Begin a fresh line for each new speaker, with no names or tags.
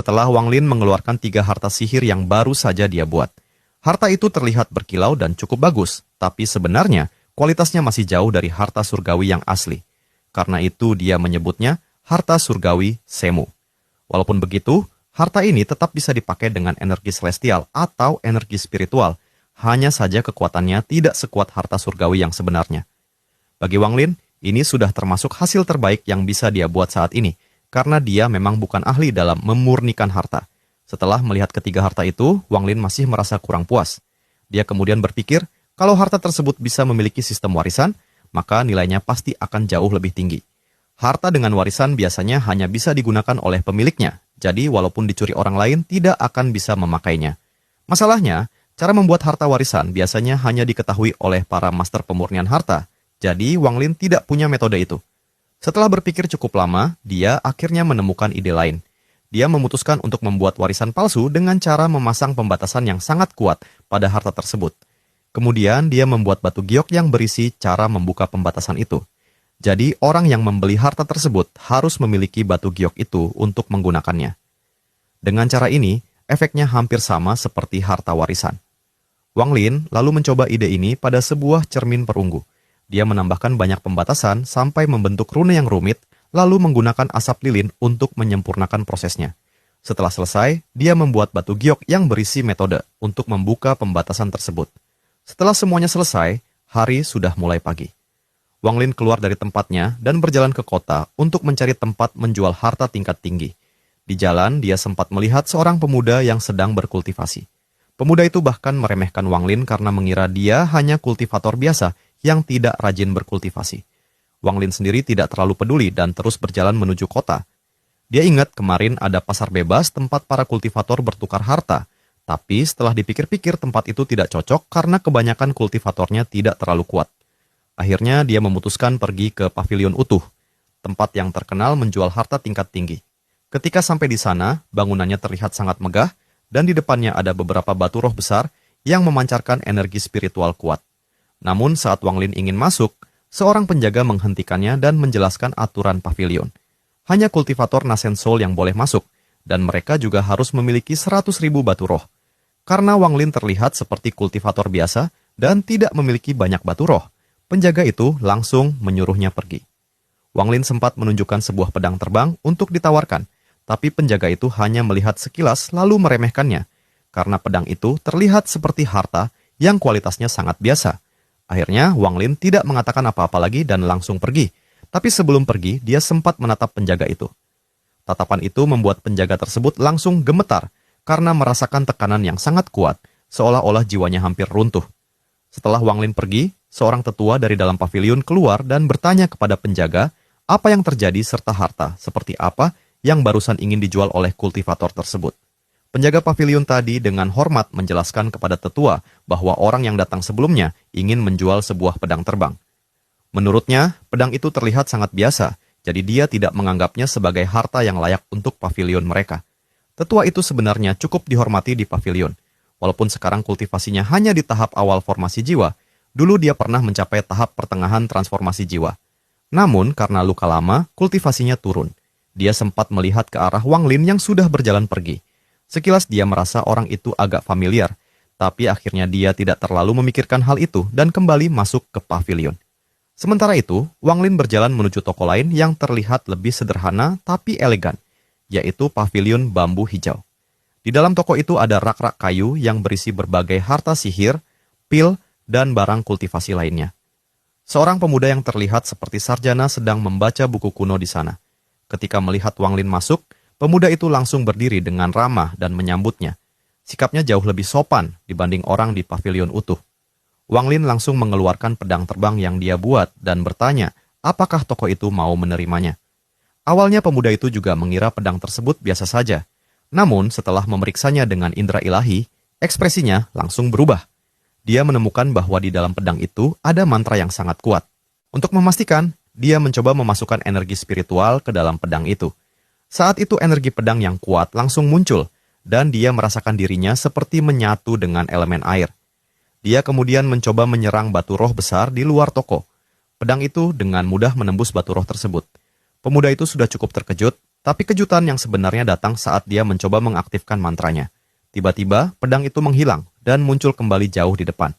setelah Wang Lin mengeluarkan 3 harta sihir yang baru saja dia buat. Harta itu terlihat berkilau dan cukup bagus, tapi sebenarnya kualitasnya masih jauh dari harta surgawi yang asli. Karena itu dia menyebutnya harta surgawi semu. Walaupun begitu, harta ini tetap bisa dipakai dengan energi celestial atau energi spiritual, hanya saja kekuatannya tidak sekuat harta surgawi yang sebenarnya. Bagi Wang Lin, ini sudah termasuk hasil terbaik yang bisa dia buat saat ini, karena dia memang bukan ahli dalam memurnikan harta. Setelah melihat ketiga harta itu, Wang Lin masih merasa kurang puas. Dia kemudian berpikir, kalau harta tersebut bisa memiliki sistem warisan, maka nilainya pasti akan jauh lebih tinggi. Harta dengan warisan biasanya hanya bisa digunakan oleh pemiliknya, jadi walaupun dicuri orang lain tidak akan bisa memakainya. Masalahnya, cara membuat harta warisan biasanya hanya diketahui oleh para master pemurnian harta, jadi Wang Lin tidak punya metode itu. Setelah berpikir cukup lama, dia akhirnya menemukan ide lain. Dia memutuskan untuk membuat warisan palsu dengan cara memasang pembatasan yang sangat kuat pada harta tersebut. Kemudian dia membuat batu giok yang berisi cara membuka pembatasan itu. Jadi orang yang membeli harta tersebut harus memiliki batu giok itu untuk menggunakannya. Dengan cara ini, efeknya hampir sama seperti harta warisan. Wang Lin lalu mencoba ide ini pada sebuah cermin perunggu. Dia menambahkan banyak pembatasan sampai membentuk rune yang rumit, lalu menggunakan asap lilin untuk menyempurnakan prosesnya. Setelah selesai, dia membuat batu giok yang berisi metode untuk membuka pembatasan tersebut. Setelah semuanya selesai, hari sudah mulai pagi. Wang Lin keluar dari tempatnya dan berjalan ke kota untuk mencari tempat menjual harta tingkat tinggi. Di jalan, dia sempat melihat seorang pemuda yang sedang berkultivasi. Pemuda itu bahkan meremehkan Wang Lin karena mengira dia hanya kultivator biasa yang tidak rajin berkultivasi. Wang Lin sendiri tidak terlalu peduli dan terus berjalan menuju kota. Dia ingat kemarin ada pasar bebas tempat para kultivator bertukar harta, tapi setelah dipikir-pikir tempat itu tidak cocok karena kebanyakan kultivatornya tidak terlalu kuat. Akhirnya dia memutuskan pergi ke pavilion utuh, tempat yang terkenal menjual harta tingkat tinggi. Ketika sampai di sana, bangunannya terlihat sangat megah dan di depannya ada beberapa batu roh besar yang memancarkan energi spiritual kuat. Namun saat Wang Lin ingin masuk, seorang penjaga menghentikannya dan menjelaskan aturan pavilion. Hanya kultivator Nascent Soul yang boleh masuk, dan mereka juga harus memiliki 100.000 batu roh. Karena Wang Lin terlihat seperti kultivator biasa dan tidak memiliki banyak batu roh, penjaga itu langsung menyuruhnya pergi. Wang Lin sempat menunjukkan sebuah pedang terbang untuk ditawarkan, tapi penjaga itu hanya melihat sekilas lalu meremehkannya, karena pedang itu terlihat seperti harta yang kualitasnya sangat biasa. Akhirnya, Wang Lin tidak mengatakan apa-apa lagi dan langsung pergi. Tapi sebelum pergi, dia sempat menatap penjaga itu. Tatapan itu membuat penjaga tersebut langsung gemetar karena merasakan tekanan yang sangat kuat, seolah-olah jiwanya hampir runtuh. Setelah Wang Lin pergi, seorang tetua dari dalam pavilion keluar dan bertanya kepada penjaga apa yang terjadi serta harta seperti apa yang barusan ingin dijual oleh kultivator tersebut. Penjaga pavilion tadi dengan hormat menjelaskan kepada tetua bahwa orang yang datang sebelumnya ingin menjual sebuah pedang terbang. Menurutnya, pedang itu terlihat sangat biasa, jadi dia tidak menganggapnya sebagai harta yang layak untuk pavilion mereka. Tetua itu sebenarnya cukup dihormati di pavilion. Walaupun sekarang kultivasinya hanya di tahap awal formasi jiwa, dulu dia pernah mencapai tahap pertengahan transformasi jiwa. Namun, karena luka lama, kultivasinya turun. Dia sempat melihat ke arah Wang Lin yang sudah berjalan pergi. Sekilas dia merasa orang itu agak familiar, tapi akhirnya dia tidak terlalu memikirkan hal itu dan kembali masuk ke pavilion. Sementara itu, Wang Lin berjalan menuju toko lain yang terlihat lebih sederhana tapi elegan, yaitu pavilion bambu hijau. Di dalam toko itu ada rak-rak kayu yang berisi berbagai harta sihir, pil, dan barang kultivasi lainnya. Seorang pemuda yang terlihat seperti sarjana sedang membaca buku kuno di sana. Ketika melihat Wang Lin masuk, pemuda itu langsung berdiri dengan ramah dan menyambutnya. Sikapnya jauh lebih sopan dibanding orang di pavilion utuh. Wang Lin langsung mengeluarkan pedang terbang yang dia buat dan bertanya apakah toko itu mau menerimanya. Awalnya pemuda itu juga mengira pedang tersebut biasa saja. Namun setelah memeriksanya dengan indera ilahi, ekspresinya langsung berubah. Dia menemukan bahwa di dalam pedang itu ada mantra yang sangat kuat. Untuk memastikan, dia mencoba memasukkan energi spiritual ke dalam pedang itu. Saat itu energi pedang yang kuat langsung muncul, dan dia merasakan dirinya seperti menyatu dengan elemen air. Dia kemudian mencoba menyerang batu roh besar di luar toko. Pedang itu dengan mudah menembus batu roh tersebut. Pemuda itu sudah cukup terkejut, Tapi kejutan yang sebenarnya datang saat dia mencoba mengaktifkan mantranya. Tiba-tiba, pedang itu menghilang dan muncul kembali jauh di depan.